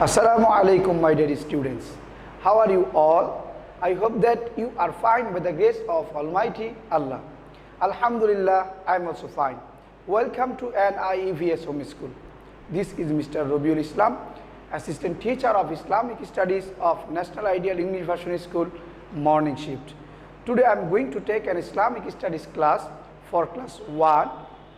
Assalamu alaikum, my dear students. How are you all? I hope that you are fine by the grace of Almighty Allah. Alhamdulillah, I am also fine. Welcome to an IEVS Home School. This is Mr. Robiul Islam, Assistant Teacher of Islamic Studies of National Ideal English Version School, Morning Shift. Today I am going to take an Islamic Studies class for class 1,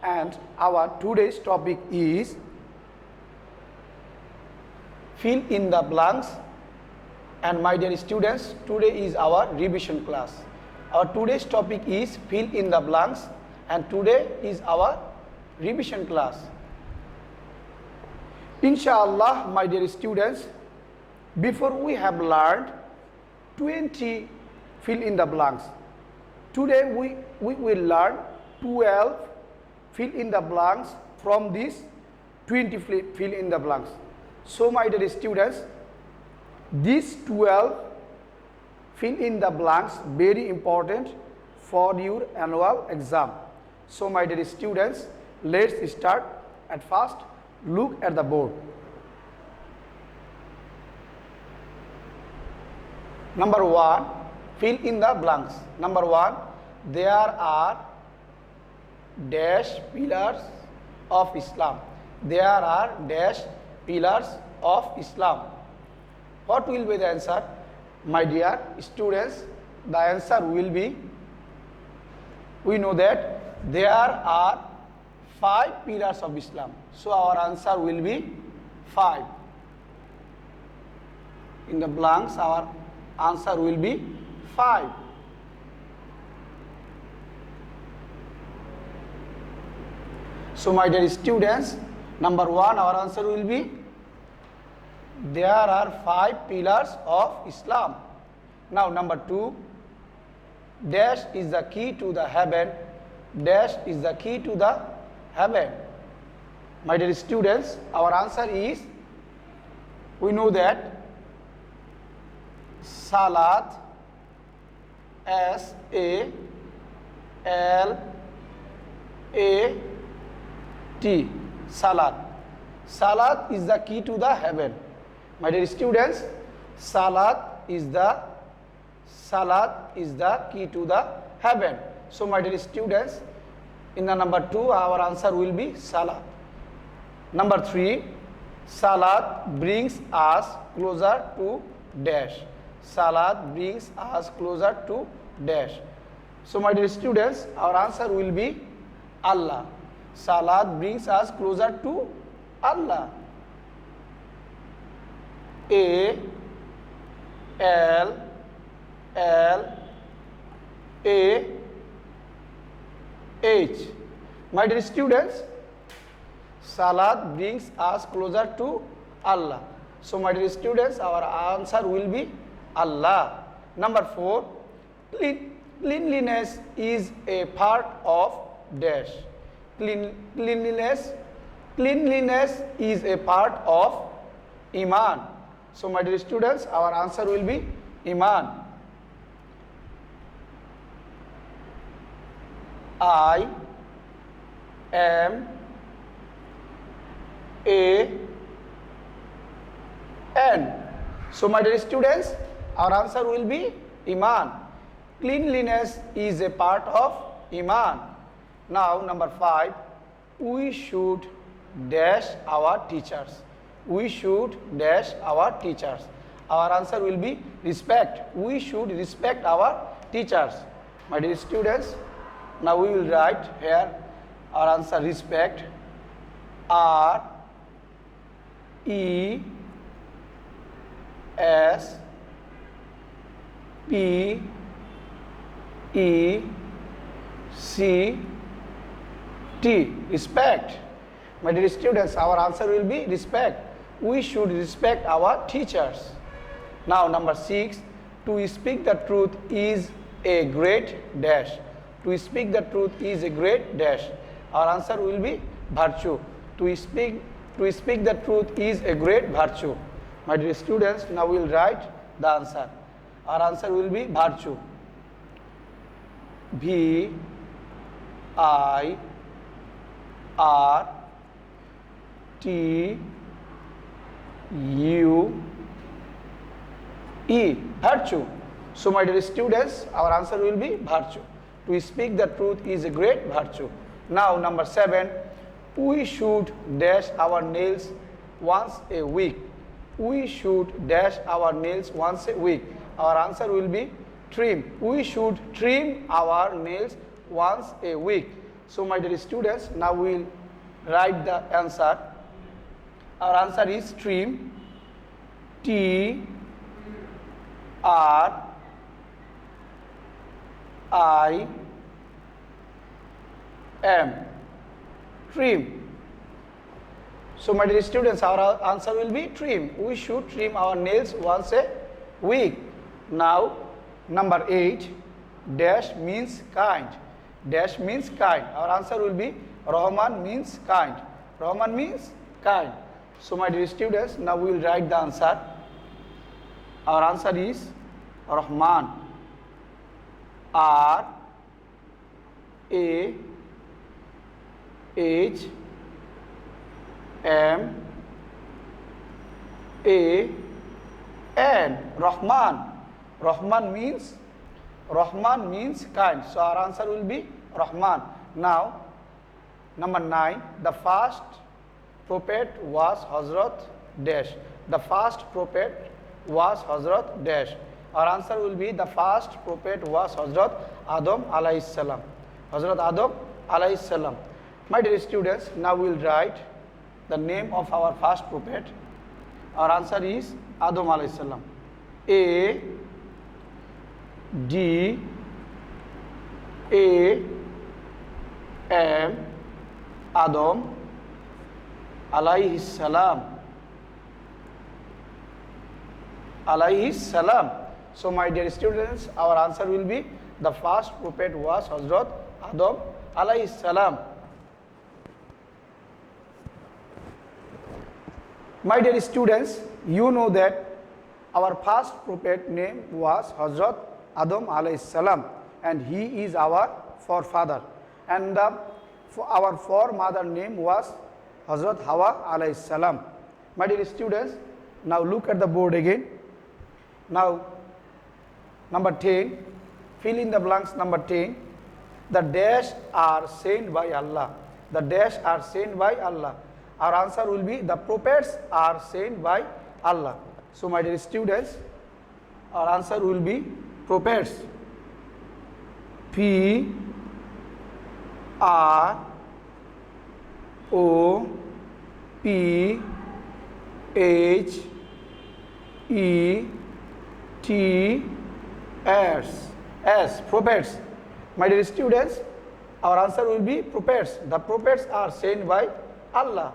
and our today's topic is fill in the blanks. And my dear students, today is our revision class. Our today's topic is fill in the blanks, and today is our revision class. Inshallah, my dear students, before we have learned 20 fill in the blanks, today we will learn 12 fill in the blanks from this 20 fill in the blanks. So my dear students, these 12 fill in the blanks very important for your annual exam. So my dear students, let's start. At first, look at the board. Number 1, fill in the blanks. Number 1, there are dash pillars of Islam. There are dash pillars of Islam. What will be the answer? My dear students, the answer will be, we know that there are 5 pillars of Islam. So our answer will be 5. In the blanks, our answer will be 5. So my dear students, number 1, our answer will be, there are 5 pillars of Islam. Now number 2, dash is the key to the heaven. Dash is the key to the heaven. My dear students, our answer is, we know that Salat, S-A-L-A-T, Salat. Salat is the key to the heaven. My dear students, Salat is the key to the heaven. So my dear students, in the number 2, our answer will be Salat. Number 3, Salat brings us closer to dash. Salat brings us closer to dash. So my dear students, our answer will be Allah. Salat brings us closer to Allah. A-L-L-A-H. My dear students, Salat brings us closer to Allah. So my dear students, our answer will be Allah. Number 4, cleanliness is a part of dash. Cleanliness is a part of Iman. So my dear students, our answer will be Iman. I am a N. So my dear students, our answer will be Iman. Cleanliness is a part of Iman. Now number 5, we should dash our teachers. We should dash our teachers. Our answer will be respect. We should respect our teachers. My dear students, now we will write here our answer: respect. R E S P E C T, respect. My dear students, our answer will be respect. We should respect our teachers. Now number 6, to speak the truth is a great dash. To speak the truth is a great dash. Our answer will be virtue. To speak the truth is a great virtue. My dear students, now we will write the answer. Our answer will be virtue. V I R T U E, virtue. So my dear students, our answer will be virtue. To speak the truth is a great virtue. Now number 7, we should dash our nails once a week. We should dash our nails once a week. Our answer will be trim. We should trim our nails once a week. So my dear students, now we will write the answer. Our answer is trim. T R I M, trim. So my dear students, our answer will be trim. We should trim our nails once a week. Now number 8, dash means kind. Dash means kind. Our answer will be Rahman means kind. Rahman means kind. So my dear students, now we will write the answer. Our answer is Rahman. R A H M A N, Rahman. Rahman means kind. So our answer will be Rahman. Now number 9, the first prophet was Hazrat dash. The first prophet was Hazrat dash. Our answer will be the first prophet was Hazrat Adam alayhi salam. Hazrat Adam alayhi salam. My dear students, now we will write the name of our first prophet. Our answer is Adam alayhi salam. A D A M, Adam alayhi salam. Alayhi salam. So my dear students, our answer will be the first prophet was Hazrat Adam alayhi salam. My dear students, you know that our first prophet name was Hazrat Adam alayhi salam, and he is our forefather. And our foremother name was Hazrat Hawa alayhi salam. My dear students, now look at the board again. Now number 10, fill in the blanks. Number 10, the dash are sent by Allah. The dash are sent by Allah. Our answer will be the prophets are sent by Allah. So my dear students, our answer will be prophets. P R O P H E T S, prophets. My dear students, our answer will be prophets. The prophets are sent by Allah.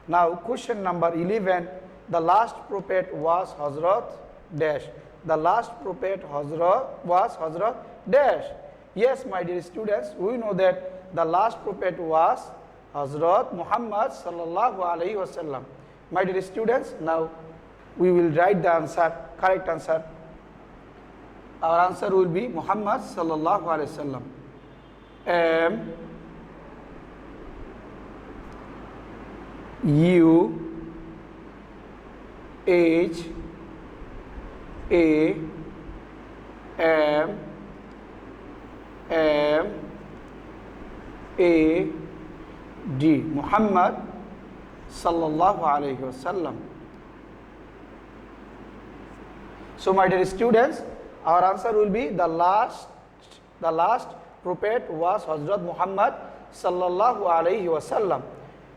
Now question number 11, the last prophet was Hazrat dash. The last prophet was Hazrat dash. Yes, my dear students, we know that the last prophet was Hazrat Muhammad sallallahu alaihi wasallam. My dear students, now we will write the answer, correct answer. Our answer will be Muhammad sallallahu alaihi wasallam. M U H A M M A D, Muhammad sallallahu alaihi wasallam. So my dear students, our answer will be the last prophet was Hazrat Muhammad sallallahu alaihi wasallam.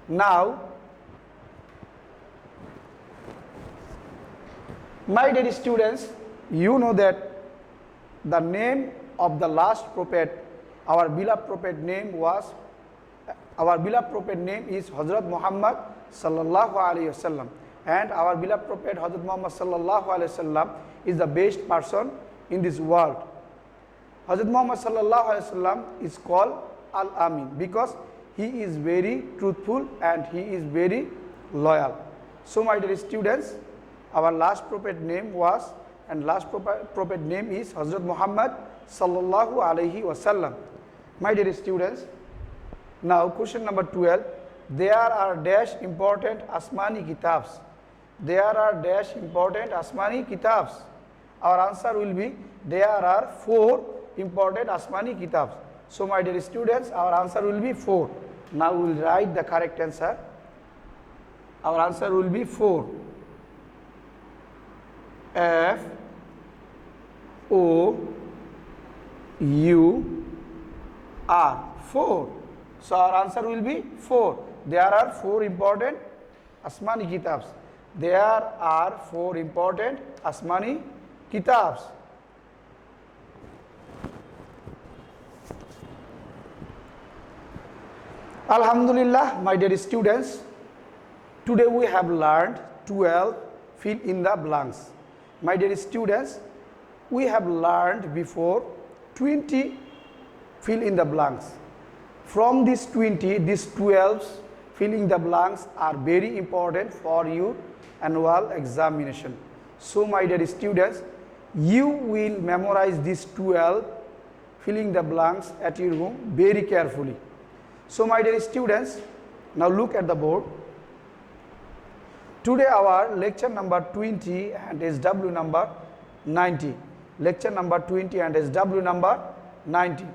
Now my dear students, you know that the name of the last prophet, our beloved prophet name is Hazrat Muhammad sallallahu alaihi wasallam, and our beloved prophet Hazrat Muhammad sallallahu alaihi wasallam is the best person in this world. Hazrat Muhammad sallallahu alaihi wasallam is called Al-Amin because he is very truthful and he is very loyal. So my dear students, our last prophet name was, and last prophet name is Hazrat Muhammad sallallahu alaihi wasallam. My dear students, now question number 12, there are dash important Asmani kitabs. there are dash important Asmani kitabs. Our answer will be there are 4 important Asmani kitabs. So my dear students, our answer will be 4. Now we will write the correct answer. Our answer will be 4. F O U R 4. So our answer will be 4. There are 4 important Asmani kitabs. There are 4 important Asmani kitabs. Alhamdulillah, my dear students, today we have learned 12 fill in the blanks. My dear students, we have learned before 20 fill in the blanks. From these 20, these 12 filling the blanks are very important for your annual examination. So my dear students, you will memorize these 12 filling the blanks at your home very carefully. So my dear students, now look at the board. Today our lecture number 20 and SW number 90. Lecture number 20 and SW number 90.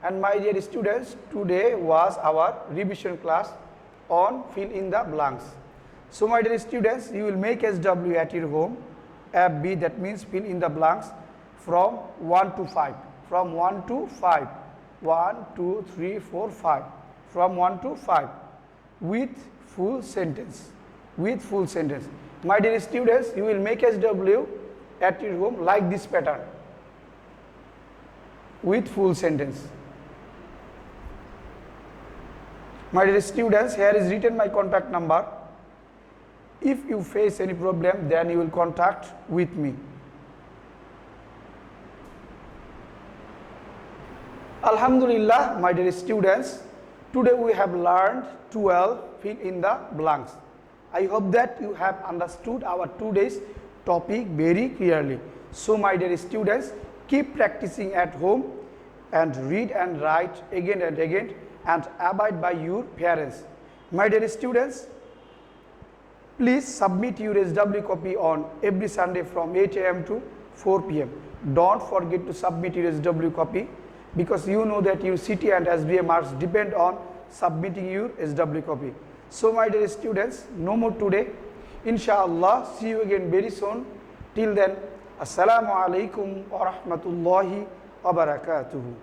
And my dear students, today was our revision class on fill in the blanks. So my dear students, you will make SW at your home. FB, that means fill in the blanks from 1 to 5. From 1 to 5. 1, 2, 3, 4, 5. From 1 to 5 with full sentence. With full sentence. My dear students, you will make SW at your home like this pattern. With full sentence. My dear students, here is written my contact number. If you face any problem, then you will contact with me. Alhamdulillah, my dear students, today we have learned 12 fill in the blanks. I hope that you have understood our today's topic very clearly. So my dear students, keep practicing at home and read and write again and again and abide by your parents. My dear students, please submit your SW copy on every Sunday from 8 a.m. to 4 p.m. Don't forget to submit your SW copy, because you know that your CT and SBA marks depend on submitting your SW copy. So my dear students, no more today. Inshallah, see you again very soon. Till then, Assalamu alaikum wa rahmatullahi wa barakatuhu.